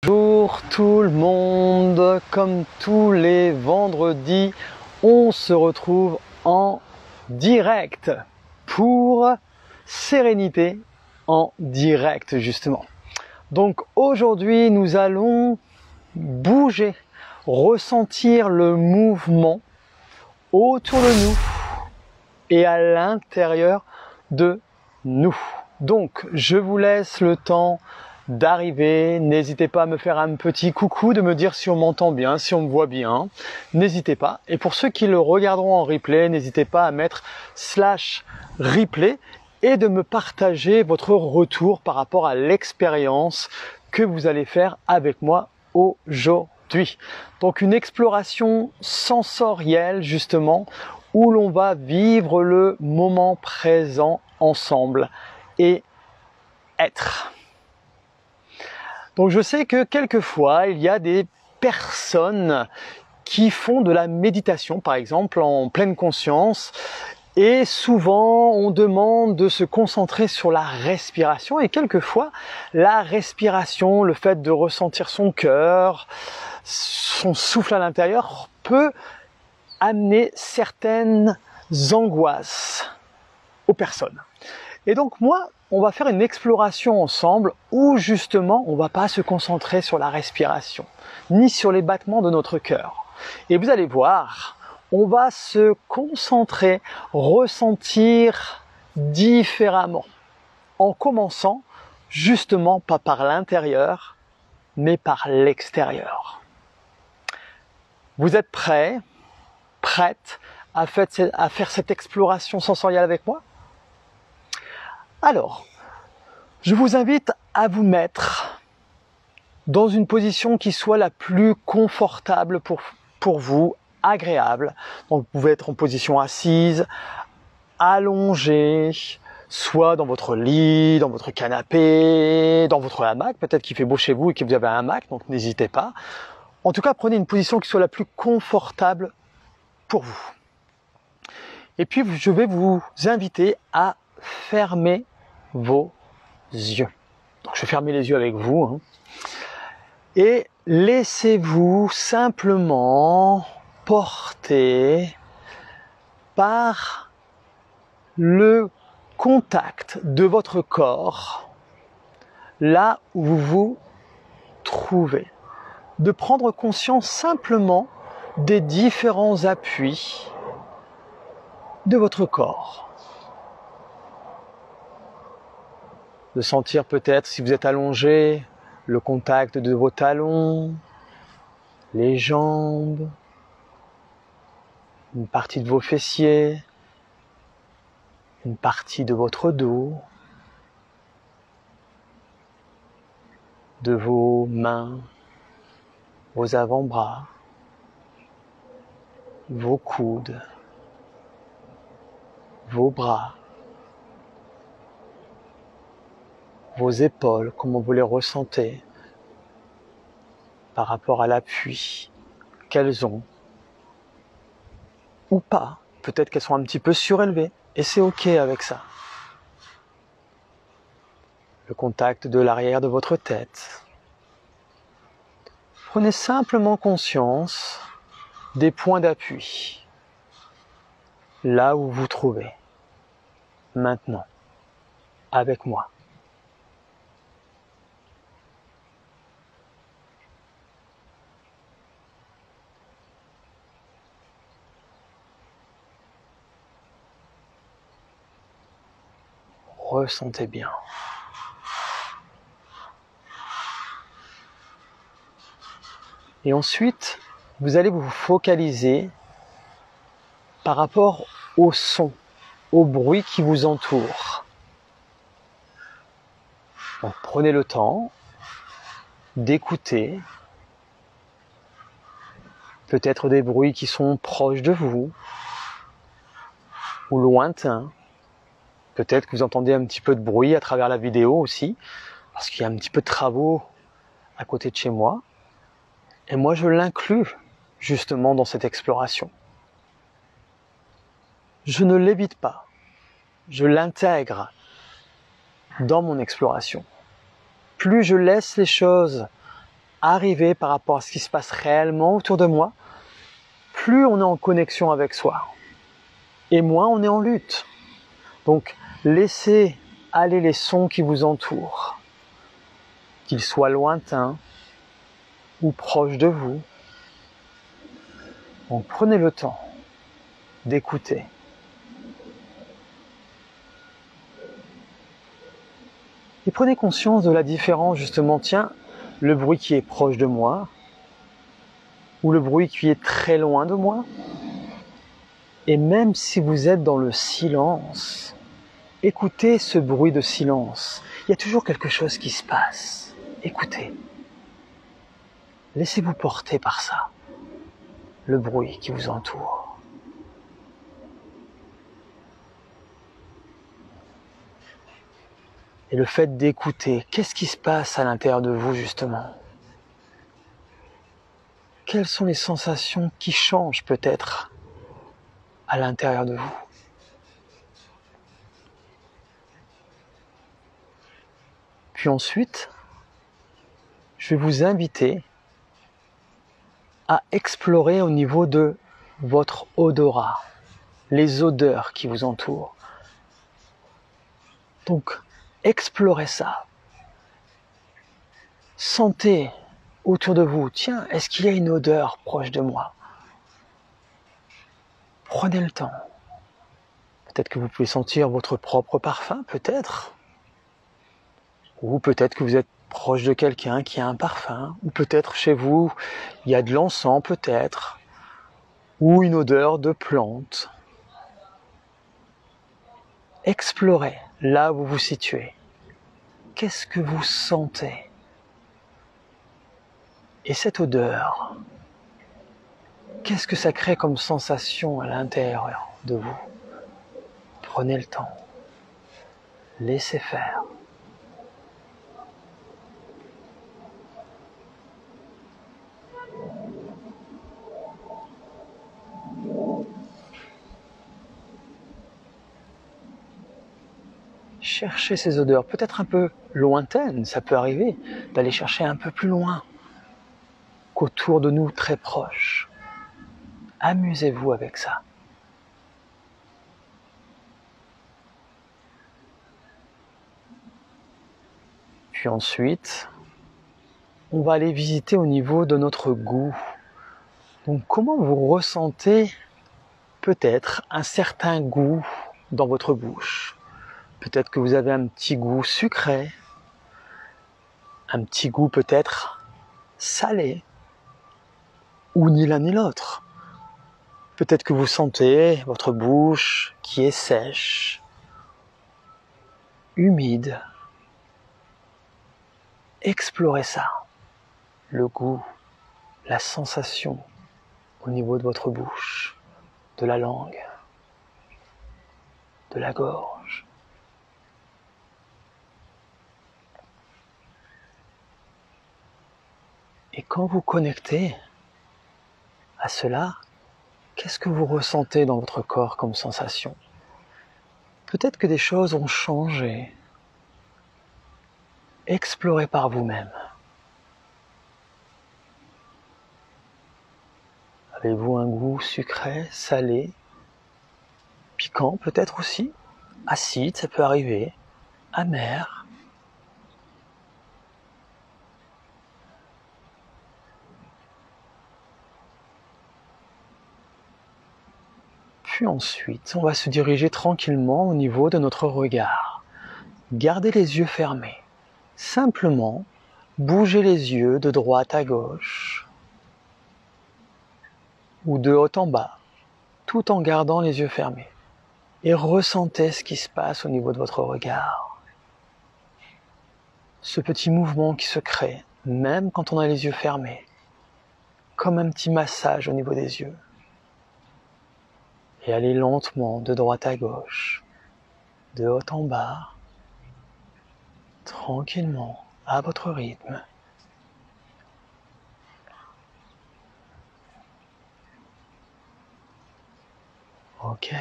Bonjour tout le monde, comme tous les vendredis, on se retrouve en direct pour Sérénité en direct justement. Donc aujourd'hui nous allons bouger, ressentir le mouvement autour de nous et à l'intérieur de nous. Donc je vous laisse le temps d'arriver, n'hésitez pas à me faire un petit coucou, de me dire si on m'entend bien, si on me voit bien, n'hésitez pas. Et pour ceux qui le regarderont en replay, n'hésitez pas à mettre /replay et de me partager votre retour par rapport à l'expérience que vous allez faire avec moi aujourd'hui. Donc une exploration sensorielle justement, où l'on va vivre le moment présent ensemble et être. Donc je sais que quelquefois, il y a des personnes qui font de la méditation, par exemple, en pleine conscience, et souvent on demande de se concentrer sur la respiration, et quelquefois, la respiration, le fait de ressentir son cœur, son souffle à l'intérieur, peut amener certaines angoisses aux personnes. Et donc moi, on va faire une exploration ensemble où justement on ne va pas se concentrer sur la respiration, ni sur les battements de notre cœur. Et vous allez voir, on va se concentrer, ressentir différemment, en commençant justement pas par l'intérieur, mais par l'extérieur. Vous êtes prêts, prêtes à faire cette exploration sensorielle avec moi ? Alors, je vous invite à vous mettre dans une position qui soit la plus confortable pour vous, agréable. Donc, vous pouvez être en position assise, allongée, soit dans votre lit, dans votre canapé, dans votre hamac. Peut-être qu'il fait beau chez vous et que vous avez un hamac, donc n'hésitez pas. En tout cas, prenez une position qui soit la plus confortable pour vous. Et puis, je vais vous inviter à fermer vos yeux. Donc, je vais fermer les yeux avec vous. Et laissez-vous simplement porter par le contact de votre corps là où vous vous trouvez. De prendre conscience simplement des différents appuis de votre corps. De sentir peut-être, si vous êtes allongé, le contact de vos talons, les jambes, une partie de vos fessiers, une partie de votre dos, de vos mains, vos avant-bras, vos coudes, vos bras, vos épaules, comment vous les ressentez par rapport à l'appui qu'elles ont ou pas. Peut-être qu'elles sont un petit peu surélevées et c'est ok avec ça. Le contact de l'arrière de votre tête. Prenez simplement conscience des points d'appui, là où vous vous trouvez, maintenant, avec moi. Ressentez bien. Et ensuite, vous allez vous focaliser par rapport au son, au bruit qui vous entoure. Donc, prenez le temps d'écouter peut-être des bruits qui sont proches de vous ou lointains. Peut-être que vous entendez un petit peu de bruit à travers la vidéo aussi, parce qu'il y a un petit peu de travaux à côté de chez moi. Et moi, je l'inclus justement dans cette exploration. Je ne l'évite pas, je l'intègre dans mon exploration. Plus je laisse les choses arriver par rapport à ce qui se passe réellement autour de moi, plus on est en connexion avec soi et moins on est en lutte. Donc laissez aller les sons qui vous entourent, qu'ils soient lointains ou proches de vous. Donc prenez le temps d'écouter. Et prenez conscience de la différence justement, tiens, le bruit qui est proche de moi ou le bruit qui est très loin de moi. Et même si vous êtes dans le silence, écoutez ce bruit de silence. Il y a toujours quelque chose qui se passe. Écoutez. Laissez-vous porter par ça, le bruit qui vous entoure. Et le fait d'écouter, qu'est-ce qui se passe à l'intérieur de vous justement? Quelles sont les sensations qui changent peut-être à l'intérieur de vous? Puis ensuite, je vais vous inviter à explorer au niveau de votre odorat, les odeurs qui vous entourent. Donc, explorez ça. Sentez autour de vous, tiens, est-ce qu'il y a une odeur proche de moi? Prenez le temps. Peut-être que vous pouvez sentir votre propre parfum, peut-être. Ou peut-être que vous êtes proche de quelqu'un qui a un parfum. Ou peut-être chez vous, il y a de l'encens, peut-être. Ou une odeur de plante. Explorez là où vous vous situez. Qu'est-ce que vous sentez? Et cette odeur, qu'est-ce que ça crée comme sensation à l'intérieur de vous? Prenez le temps. Laissez faire. Cherchez ces odeurs, peut-être un peu lointaines, ça peut arriver, d'aller chercher un peu plus loin qu'autour de nous, très proche. Amusez-vous avec ça. Puis ensuite, on va aller visiter au niveau de notre goût. Donc comment vous ressentez peut-être un certain goût dans votre bouche? Peut-être que vous avez un petit goût sucré, un petit goût peut-être salé, ou ni l'un ni l'autre. Peut-être que vous sentez votre bouche qui est sèche, humide. Explorez ça, le goût, la sensation au niveau de votre bouche, de la langue, de la gorge. Et quand vous connectez à cela, qu'est-ce que vous ressentez dans votre corps comme sensation? Peut-être que des choses ont changé. Explorez par vous-même. Avez-vous un goût sucré, salé, piquant peut-être aussi, acide, ça peut arriver, amer? Puis ensuite, on va se diriger tranquillement au niveau de notre regard. Gardez les yeux fermés. Simplement, bougez les yeux de droite à gauche ou de haut en bas, tout en gardant les yeux fermés. Et ressentez ce qui se passe au niveau de votre regard. Ce petit mouvement qui se crée, même quand on a les yeux fermés, comme un petit massage au niveau des yeux. Et allez lentement de droite à gauche, de haut en bas, tranquillement, à votre rythme. Ok.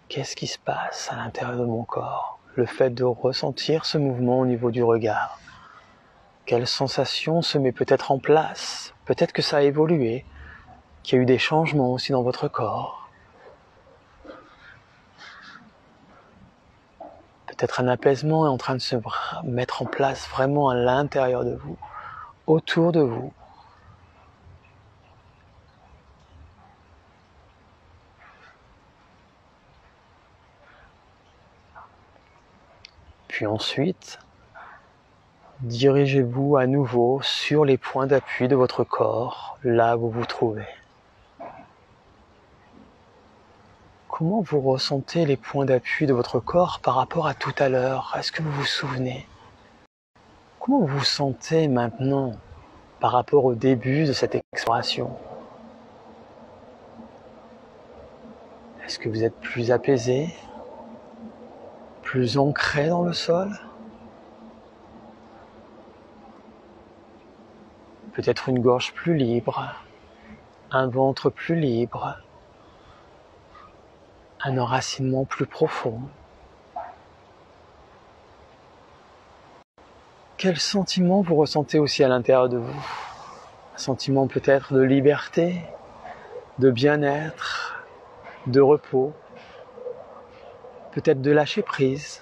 Qu'est-ce qui se passe à l'intérieur de mon corps? Le fait de ressentir ce mouvement au niveau du regard. Quelle sensation se met peut-être en place? Peut-être que ça a évolué, qu'il y a eu des changements aussi dans votre corps. Peut-être un apaisement est en train de se mettre en place vraiment à l'intérieur de vous, autour de vous. Puis ensuite, dirigez-vous à nouveau sur les points d'appui de votre corps, là où vous vous trouvez. Comment vous ressentez les points d'appui de votre corps par rapport à tout à l'heure? Est-ce que vous vous souvenez? Comment vous vous sentez maintenant par rapport au début de cette exploration? Est-ce que vous êtes plus apaisé, plus ancré dans le sol? Peut-être une gorge plus libre, un ventre plus libre, un enracinement plus profond. Quel sentiment vous ressentez aussi à l'intérieur de vous? Un sentiment peut-être de liberté, de bien-être, de repos, peut-être de lâcher prise.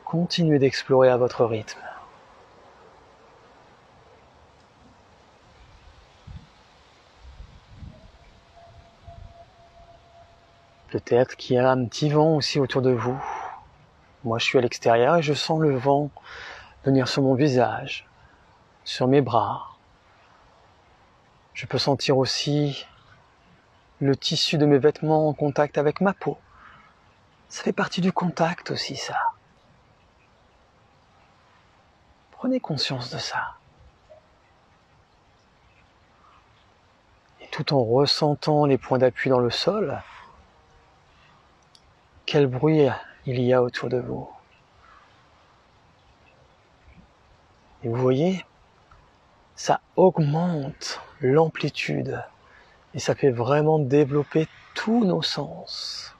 Continuez d'explorer à votre rythme. Peut-être qu'il y a un petit vent aussi autour de vous. Moi, je suis à l'extérieur et je sens le vent venir sur mon visage, sur mes bras. Je peux sentir aussi le tissu de mes vêtements en contact avec ma peau. Ça fait partie du contact aussi, ça. Prenez conscience de ça. Et tout en ressentant les points d'appui dans le sol, quel bruit il y a autour de vous. Et vous voyez, ça augmente l'amplitude et ça fait vraiment développer tous nos sens.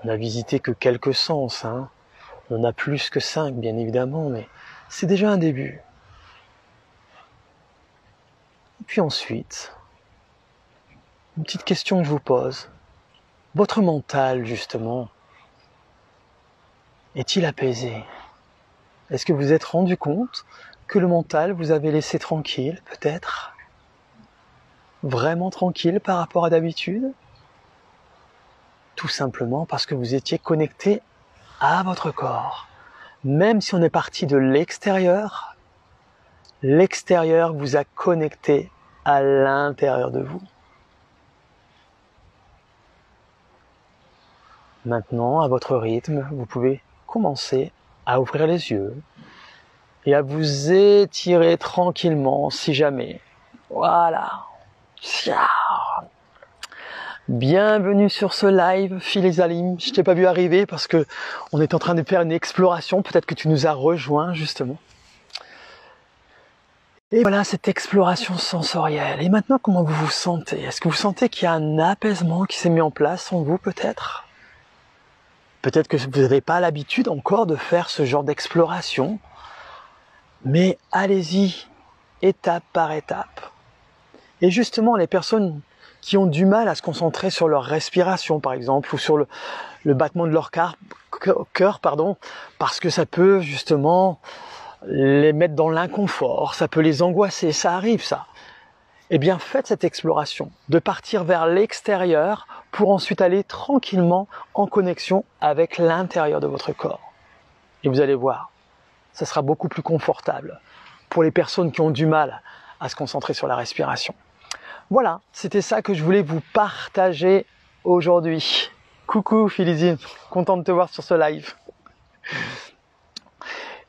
On n'a visité que quelques sens, hein. On a plus que 5 bien évidemment, mais c'est déjà un début. Et puis ensuite, une petite question que je vous pose. Votre mental, justement, est-il apaisé? Est-ce que vous vous êtes rendu compte que le mental vous avait laissé tranquille, peut-être? Vraiment tranquille par rapport à d'habitude? Tout simplement parce que vous étiez connecté à votre corps. Même si on est parti de l'extérieur vous a connecté à l'intérieur de vous. Maintenant, à votre rythme, vous pouvez commencer à ouvrir les yeux et à vous étirer tranquillement si jamais. Voilà. Bienvenue sur ce live, Philésalim. Je t'ai pas vu arriver parce que on est en train de faire une exploration. Peut-être que tu nous as rejoints justement. Et voilà cette exploration sensorielle. Et maintenant, comment vous vous sentez? Est-ce que vous sentez qu'il y a un apaisement qui s'est mis en place en vous peut-être? Peut-être que vous n'avez pas l'habitude encore de faire ce genre d'exploration, mais allez-y, étape par étape. Et justement, les personnes qui ont du mal à se concentrer sur leur respiration, par exemple, ou sur le battement de leur cœur, parce que ça peut justement les mettre dans l'inconfort, ça peut les angoisser, ça arrive ça. Eh bien, faites cette exploration, de partir vers l'extérieur pour ensuite aller tranquillement en connexion avec l'intérieur de votre corps. Et vous allez voir, ça sera beaucoup plus confortable pour les personnes qui ont du mal à se concentrer sur la respiration. Voilà, c'était ça que je voulais vous partager aujourd'hui. Coucou Philizine, content de te voir sur ce live.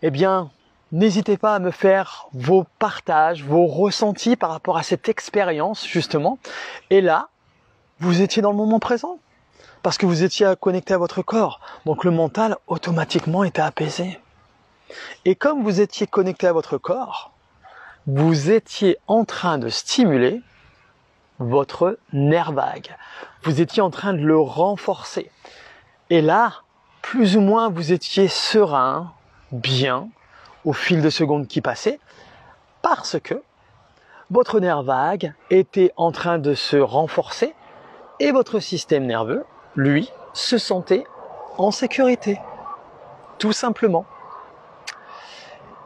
Eh bien, n'hésitez pas à me faire vos partages, vos ressentis par rapport à cette expérience, justement. Et là, vous étiez dans le moment présent, parce que vous étiez connecté à votre corps. Donc le mental, automatiquement, était apaisé. Et comme vous étiez connecté à votre corps, vous étiez en train de stimuler votre nerf vague. Vous étiez en train de le renforcer. Et là, plus ou moins, vous étiez serein, bien, au fil de secondes qui passaient, parce que votre nerf vague était en train de se renforcer et votre système nerveux, lui, se sentait en sécurité. Tout simplement.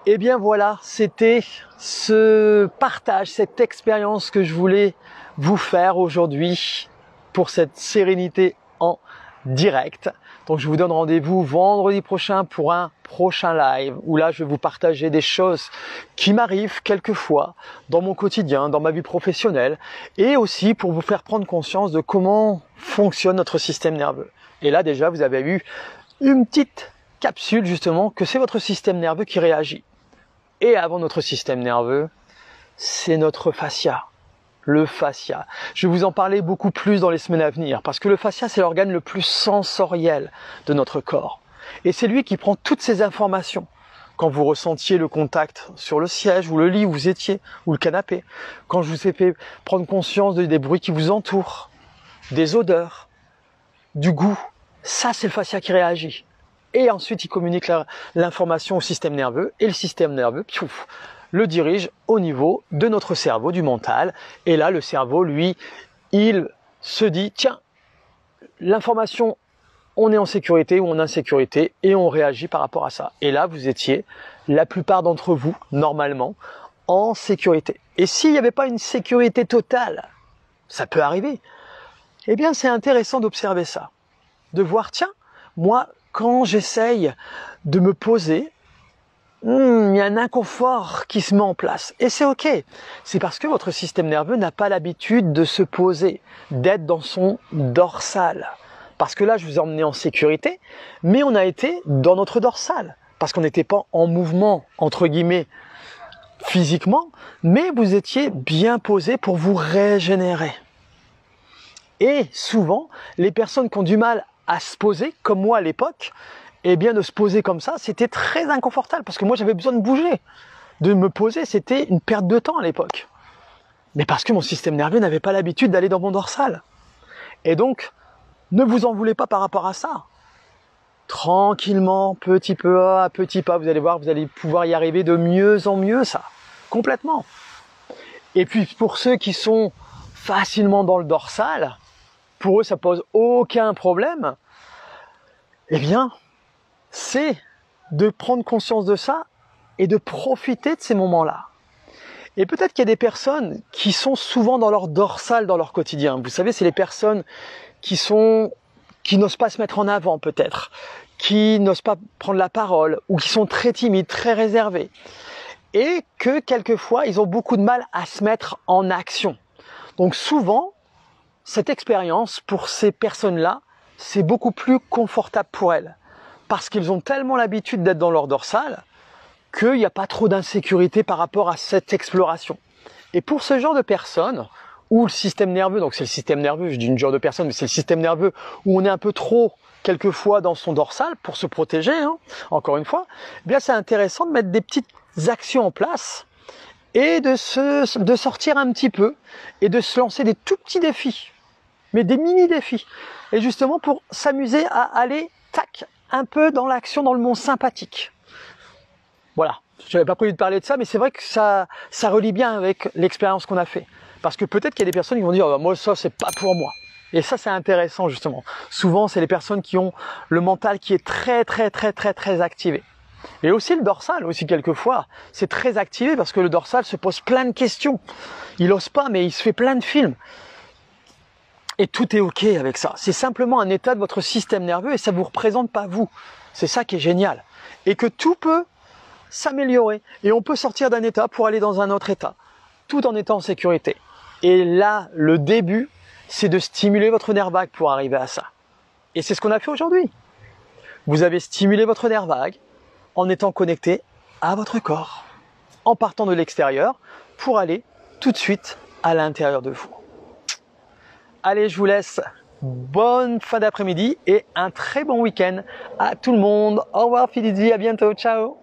Et bien voilà, c'était ce partage, cette expérience que je voulais vous faire aujourd'hui pour cette sérénité en direct. Donc je vous donne rendez-vous vendredi prochain pour un prochain live où là je vais vous partager des choses qui m'arrivent quelquefois dans mon quotidien, dans ma vie professionnelle et aussi pour vous faire prendre conscience de comment fonctionne notre système nerveux. Et là déjà vous avez eu une petite capsule justement que c'est votre système nerveux qui réagit. Et avant notre système nerveux, c'est notre fascia. Le fascia. Je vais vous en parler beaucoup plus dans les semaines à venir parce que le fascia, c'est l'organe le plus sensoriel de notre corps. Et c'est lui qui prend toutes ces informations. Quand vous ressentiez le contact sur le siège ou le lit où vous étiez, ou le canapé. Quand je vous ai fait prendre conscience des bruits qui vous entourent, des odeurs, du goût. Ça, c'est le fascia qui réagit. Et ensuite, il communique l'information au système nerveux. Et le système nerveux, piouf, le dirige au niveau de notre cerveau, du mental. Et là, le cerveau, lui, il se dit, tiens, l'information, on est en sécurité ou en insécurité, et on réagit par rapport à ça. Et là, vous étiez, la plupart d'entre vous, normalement, en sécurité. Et s'il n'y avait pas une sécurité totale, ça peut arriver, eh bien, c'est intéressant d'observer ça. De voir, tiens, moi, quand j'essaye de me poser, il y a un inconfort qui se met en place. Et c'est ok. C'est parce que votre système nerveux n'a pas l'habitude de se poser, d'être dans son dorsal. Parce que là, je vous ai emmené en sécurité, mais on a été dans notre dorsal. Parce qu'on n'était pas en mouvement, entre guillemets, physiquement, mais vous étiez bien posé pour vous régénérer. Et souvent, les personnes qui ont du mal à se poser, comme moi à l'époque, eh bien de se poser comme ça, c'était très inconfortable parce que moi j'avais besoin de bouger. De me poser, c'était une perte de temps à l'époque. Mais parce que mon système nerveux n'avait pas l'habitude d'aller dans mon dorsal. Et donc, ne vous en voulez pas par rapport à ça. Tranquillement, petit peu à petit pas, vous allez voir, vous allez pouvoir y arriver de mieux en mieux, ça. Complètement. Et puis pour ceux qui sont facilement dans le dorsal, pour eux ça pose aucun problème, eh bien, c'est de prendre conscience de ça et de profiter de ces moments-là. Et peut-être qu'il y a des personnes qui sont souvent dans leur dorsal dans leur quotidien. Vous savez, c'est les personnes qui n'osent pas se mettre en avant peut-être, qui n'osent pas prendre la parole ou qui sont très timides, très réservés. Et que quelquefois, ils ont beaucoup de mal à se mettre en action. Donc souvent, cette expérience, pour ces personnes-là, c'est beaucoup plus confortable pour elles. Parce qu'ils ont tellement l'habitude d'être dans leur dorsal qu'il n'y a pas trop d'insécurité par rapport à cette exploration. Et pour ce genre de personnes, où le système nerveux, donc c'est le système nerveux, je dis une genre de personne, mais c'est le système nerveux où on est un peu trop, quelquefois, dans son dorsal pour se protéger, encore une fois, eh bien c'est intéressant de mettre des petites actions en place et de sortir un petit peu et de se lancer des tout petits défis, mais des mini-défis. Et justement pour s'amuser à aller, tac, un peu dans l'action, dans le monde sympathique. Voilà, je n'avais pas prévu de parler de ça, mais c'est vrai que ça relie bien avec l'expérience qu'on a fait. Parce que peut-être qu'il y a des personnes qui vont dire « moi ça c'est pas pour moi ». Et ça c'est intéressant justement. Souvent c'est les personnes qui ont le mental qui est très activé. Et aussi le dorsal, aussi quelquefois, c'est très activé parce que le dorsal se pose plein de questions. Il n'ose pas, mais il se fait plein de films. Et tout est ok avec ça. C'est simplement un état de votre système nerveux et ça ne vous représente pas vous. C'est ça qui est génial. Et que tout peut s'améliorer. Et on peut sortir d'un état pour aller dans un autre état, tout en étant en sécurité. Et là, le début, c'est de stimuler votre nerf vague pour arriver à ça. Et c'est ce qu'on a fait aujourd'hui. Vous avez stimulé votre nerf vague en étant connecté à votre corps, en partant de l'extérieur pour aller tout de suite à l'intérieur de vous. Allez, je vous laisse. Bonne fin d'après-midi et un très bon week-end à tout le monde. Au revoir Fididi, à bientôt, ciao.